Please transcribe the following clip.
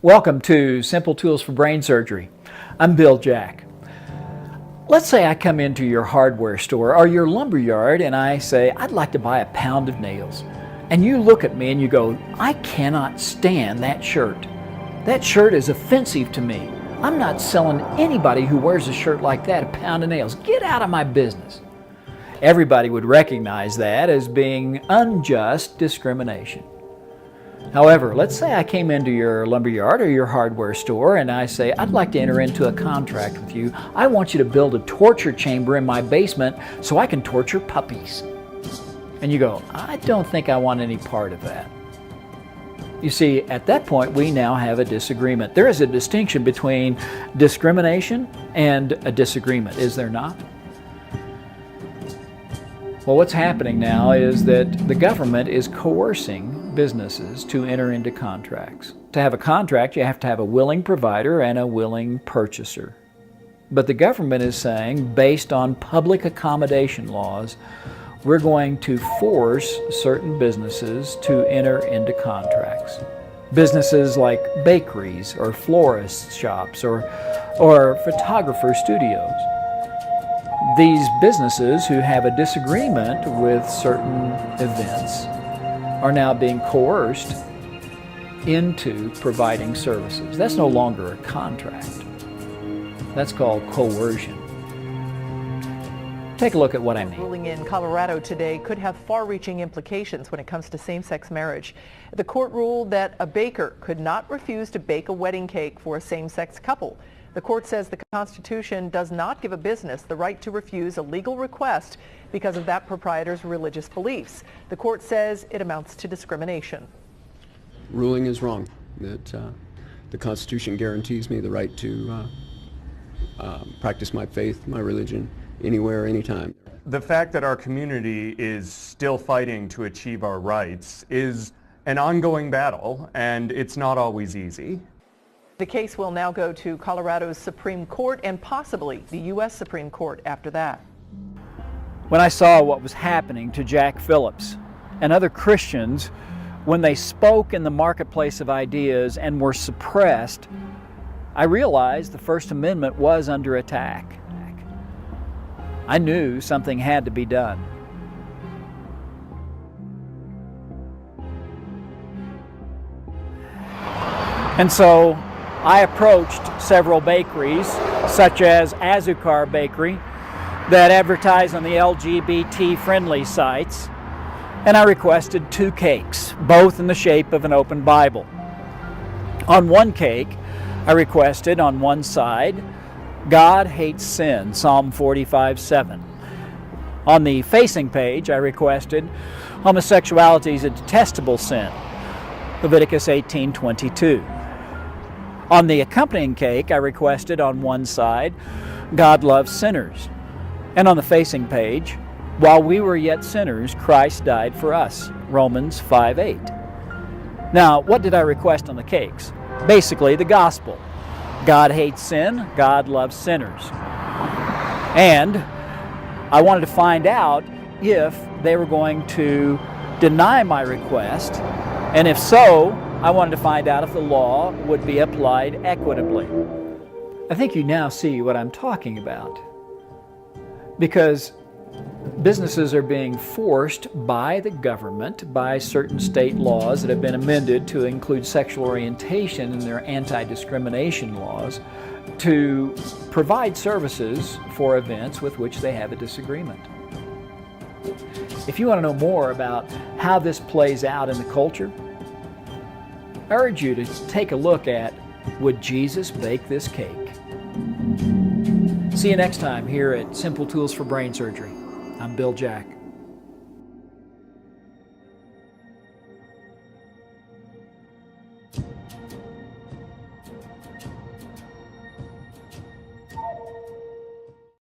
Welcome to Simple Tools for Brain Surgery. I'm Bill Jack. Let's say I come into your hardware store or your lumber yard and I say, I'd like to buy a pound of nails. And you look at me and you go, I cannot stand that shirt. That shirt is offensive to me. I'm not selling anybody who wears a shirt like that a pound of nails. Get out of my business. Everybody would recognize that as being unjust discrimination. However, let's say I came into your lumberyard or your hardware store and I say, I'd like to enter into a contract with you. I want you to build a torture chamber in my basement so I can torture puppies. And you go, I don't think I want any part of that. You see, at that point, we now have a disagreement. There is a distinction between discrimination and a disagreement, is there not? Well, what's happening now is that the government is coercing businesses to enter into contracts. To have a contract, you have to have a willing provider and a willing purchaser. But the government is saying, based on public accommodation laws, we're going to force certain businesses to enter into contracts. Businesses like bakeries or florist shops or photographer studios. These businesses who have a disagreement with certain events are now being coerced into providing services. That's no longer a contract. That's called coercion. Take a look at what I mean. Ruling in Colorado today could have far-reaching implications when it comes to same-sex marriage. The court ruled that a baker could not refuse to bake a wedding cake for a same-sex couple. The court says the Constitution does not give a business the right to refuse a legal request because of that proprietor's religious beliefs. The court says it amounts to discrimination. Ruling is wrong. That the Constitution guarantees me the right to practice my faith, my religion, anywhere, anytime. The fact that our community is still fighting to achieve our rights is an ongoing battle, and it's not always easy. The case will now go to Colorado's Supreme Court and possibly the U.S. Supreme Court after that. When I saw what was happening to Jack Phillips and other Christians when they spoke in the marketplace of ideas and were suppressed, I realized the First Amendment was under attack. I knew something had to be done. And so I approached several bakeries, such as Azucar Bakery, that advertise on the LGBT-friendly sites, and I requested 2 cakes, both in the shape of an open Bible. On one cake, I requested on one side, God hates sin, Psalm 45:7. On the facing page, I requested homosexuality is a detestable sin, Leviticus 18:22. On the accompanying cake, I requested on one side, God loves sinners. And on the facing page, while we were yet sinners, Christ died for us, Romans 5:8. Now, what did I request on the cakes? Basically, the gospel. God hates sin, God loves sinners. And I wanted to find out if they were going to deny my request, and if so, I wanted to find out if the law would be applied equitably. I think you now see what I'm talking about. Because businesses are being forced by the government, by certain state laws that have been amended to include sexual orientation in their anti-discrimination laws, to provide services for events with which they have a disagreement. If you want to know more about how this plays out in the culture, I urge you to take a look at, would Jesus bake this cake? See you next time here at Simple Tools for Brain Surgery. I'm Bill Jack.